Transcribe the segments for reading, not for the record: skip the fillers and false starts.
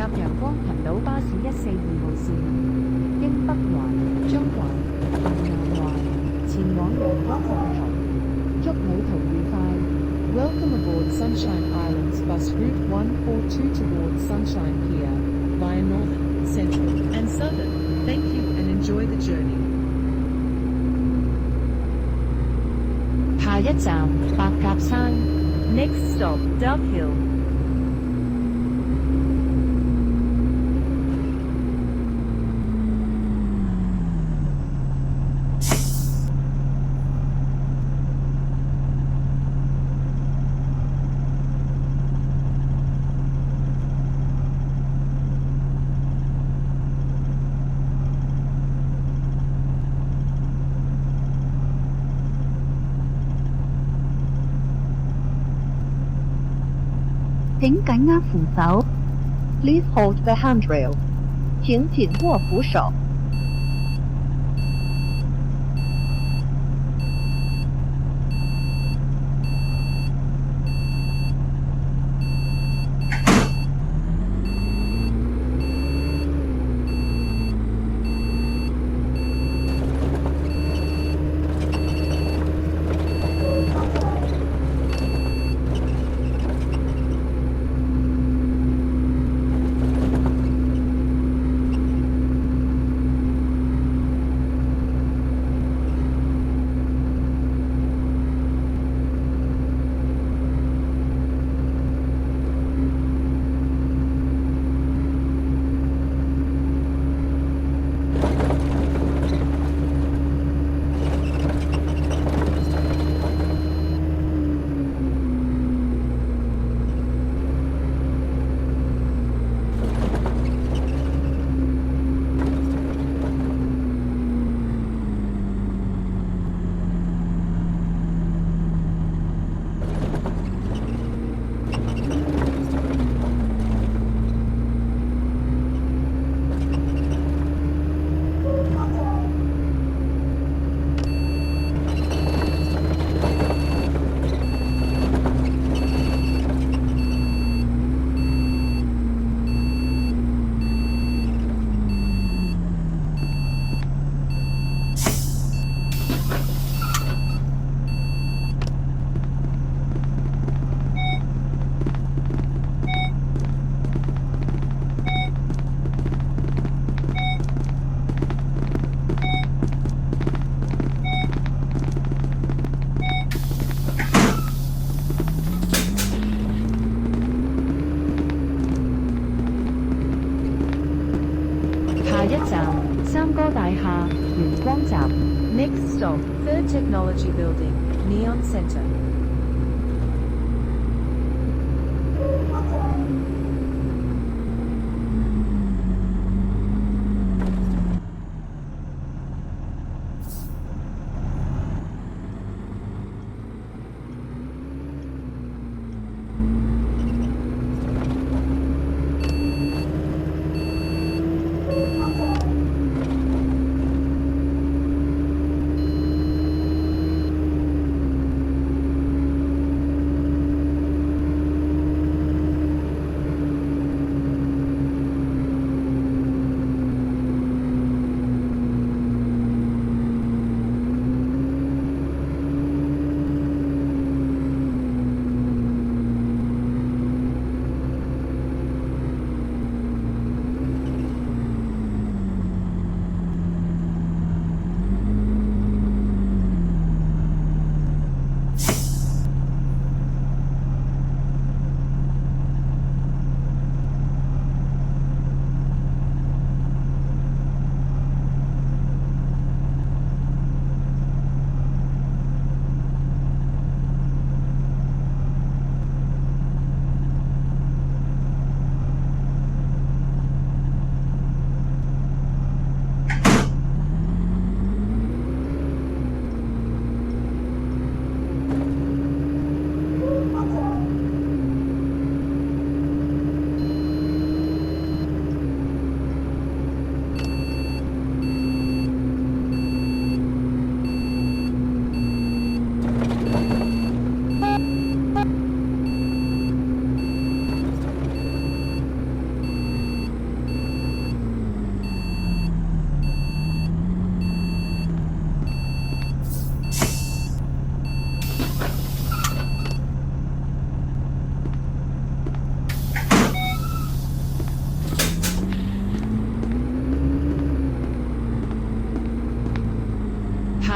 搭陽光群島巴士142號線，經北環、中環、南環前往陽光碼頭。祝旅途愉快。Welcome aboard Sunshine Islands Bus Route 142 towards Sunshine Pier via Northern, Central, and Southern. Thank you and enjoy the journey. 下一站白鴿山 Next stop Dove Hill。請緊握扶手。Please hold the handrail. 請緊握扶手。下一站三哥大廈圓光站 Next stop Third Technology Building Neon Center。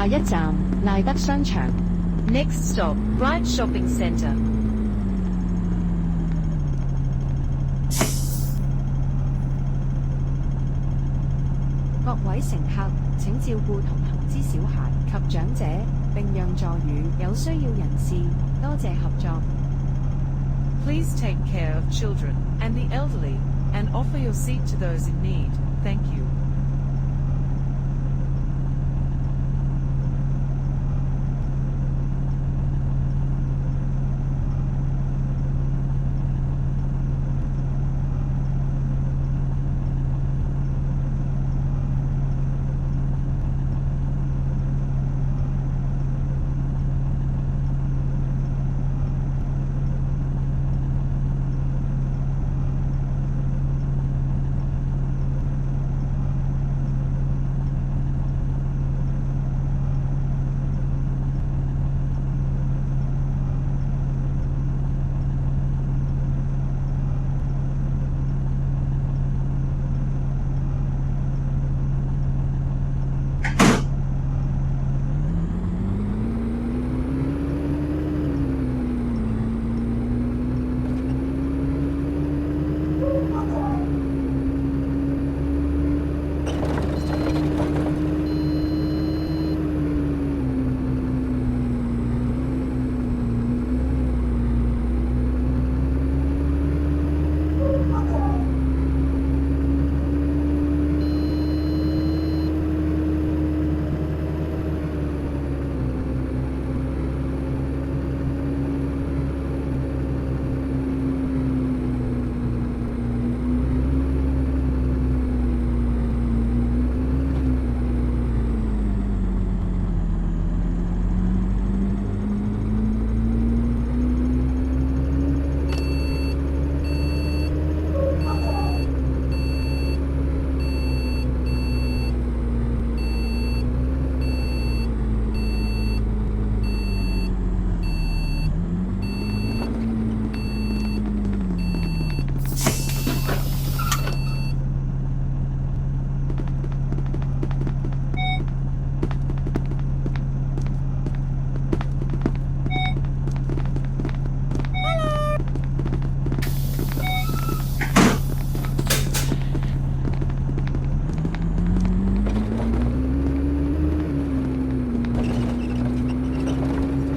下一站賴德商場。Next stop, Bright Shopping Centre. 各位乘客，請照顧同行之小孩及長者，並讓座與有需要人士。多謝合作。Please take care of children and the elderly, and offer your seat to those in need. Thank you.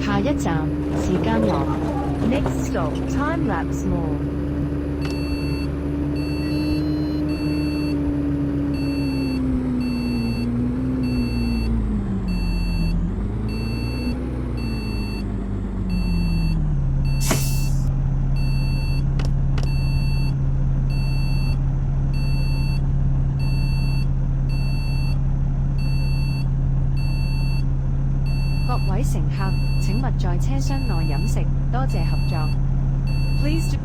下一站時間廊。Next stop, Time Lapse Mall. 各位乘客，請勿在車廂內飲食，多謝合作。Please do.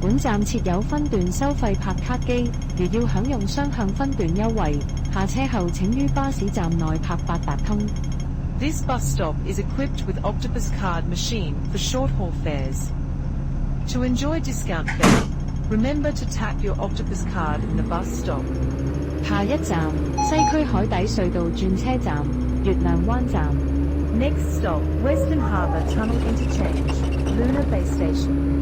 本站設有分段收費拍卡機，如要享用雙向分段優惠，下車後請於巴士站內拍八達通。This bus stop is equipped with Octopus card machine for short-haul fares. To enjoy discount fare, remember to tap your Octopus card in the bus stop. 下一站西區海底隧道轉車站，月亮灣站。Next stop, Western Harbour Tunnel Interchange, Luna Bay Station.